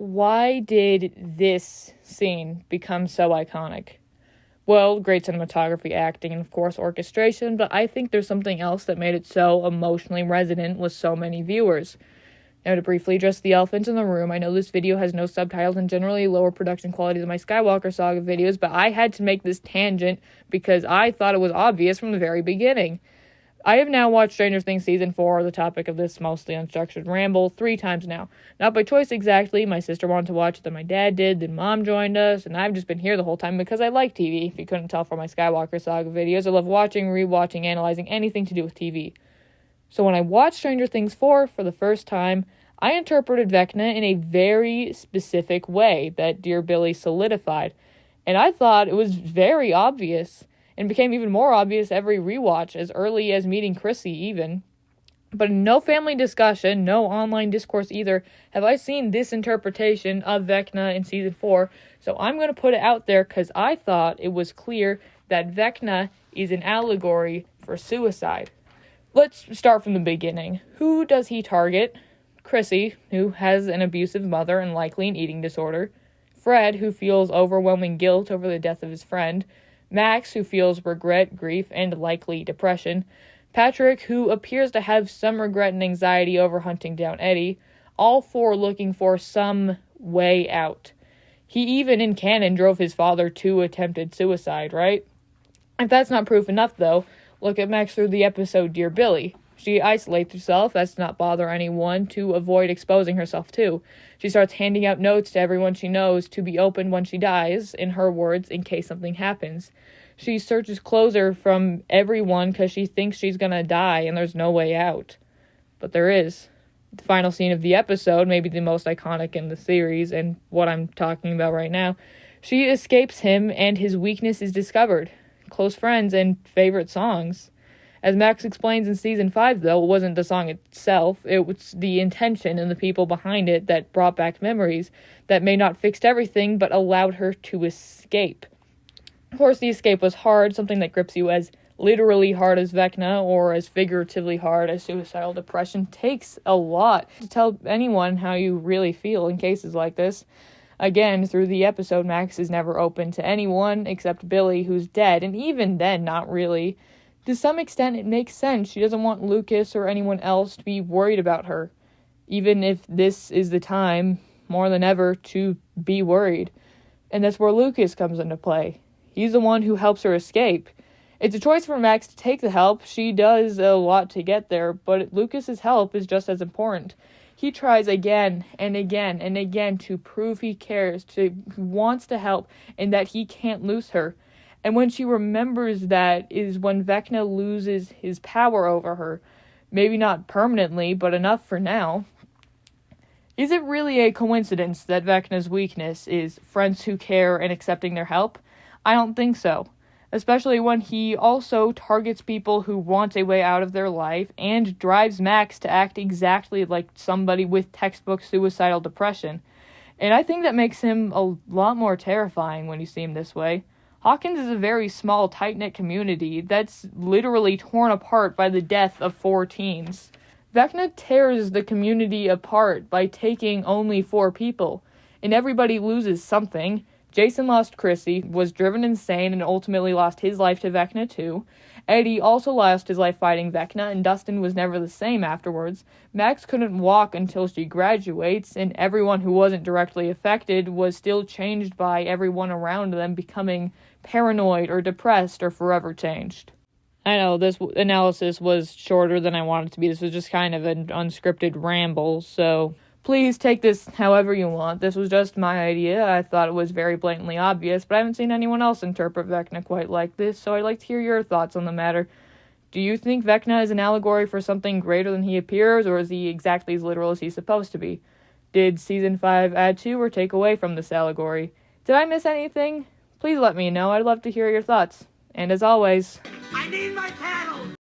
why did this scene become so iconic? Well, great cinematography, acting, and of course orchestration, but I think there's something else that made it so emotionally resonant with so many viewers. Now, to briefly address the elephant in the room, I know this video has no subtitles and generally lower production quality than my Skywalker Saga videos, but I had to make this tangent because I thought it was obvious from the very beginning. I have now watched Stranger Things Season 4, the topic of this mostly unstructured ramble, 3 times now. Not by choice exactly. My sister wanted to watch it, then my dad did, then Mom joined us, and I've just been here the whole time because I like TV. If you couldn't tell from my Skywalker Saga videos, I love watching, rewatching, analyzing anything to do with TV. So when I watched Stranger Things 4 for the first time, I interpreted Vecna in a very specific way that Dear Billy solidified. And I thought it was very obvious, and became even more obvious every rewatch, as early as meeting Chrissy even. But in no family discussion, no online discourse either, have I seen this interpretation of Vecna in Season 4, so I'm going to put it out there because I thought it was clear that Vecna is an allegory for suicide. Let's start from the beginning. Who does he target? Chrissy, who has an abusive mother and likely an eating disorder. Fred, who feels overwhelming guilt over the death of his friend. Max, who feels regret, grief, and likely depression. Patrick, who appears to have some regret and anxiety over hunting down Eddie. All 4 looking for some way out. He even, in canon, drove his father to attempted suicide, right? If that's not proof enough, though, look at Max through the episode Dear Billy. She isolates herself as to not bother anyone, to avoid exposing herself too. She starts handing out notes to everyone she knows to be opened when she dies, in her words, in case something happens. She searches closure from everyone because she thinks she's gonna die and there's no way out. But there is. The final scene of the episode, maybe the most iconic in the series, and what I'm talking about right now, she escapes him and his weakness is discovered. Close friends and favorite songs. As Max explains in Season 5, though, it wasn't the song itself, it was the intention and the people behind it that brought back memories that may not fixed everything, but allowed her to escape. Of course, the escape was hard, something that grips you as literally hard as Vecna, or as figuratively hard as suicidal depression, takes a lot to tell anyone how you really feel in cases like this. Again, through the episode, Max is never open to anyone except Billy, who's dead, and even then, not really. To some extent, it makes sense. She doesn't want Lucas or anyone else to be worried about her, even if this is the time, more than ever, to be worried. And that's where Lucas comes into play. He's the one who helps her escape. It's a choice for Max to take the help. She does a lot to get there, but Lucas's help is just as important. He tries again and again and again to prove he cares, he wants to help, and that he can't lose her. And when she remembers that is when Vecna loses his power over her. Maybe not permanently, but enough for now. Is it really a coincidence that Vecna's weakness is friends who care and accepting their help? I don't think so. Especially when he also targets people who want a way out of their life and drives Max to act exactly like somebody with textbook suicidal depression. And I think that makes him a lot more terrifying when you see him this way. Hawkins is a very small, tight-knit community that's literally torn apart by the death of 4 teens. Vecna tears the community apart by taking only 4 people, and everybody loses something. Jason lost Chrissy, was driven insane, and ultimately lost his life to Vecna too. Eddie also lost his life fighting Vecna, and Dustin was never the same afterwards. Max couldn't walk until she graduates, and everyone who wasn't directly affected was still changed by everyone around them becoming paranoid or depressed or forever changed. I know this analysis was shorter than I wanted it to be. This was just kind of an unscripted ramble, so please take this however you want. This was just my idea. I thought it was very blatantly obvious, but I haven't seen anyone else interpret Vecna quite like this, so I'd like to hear your thoughts on the matter. Do you think Vecna is an allegory for something greater than he appears, or is he exactly as literal as he's supposed to be? Did Season 5 add to or take away from this allegory? Did I miss anything? Please let me know. I'd love to hear your thoughts. And as always, I need my cat!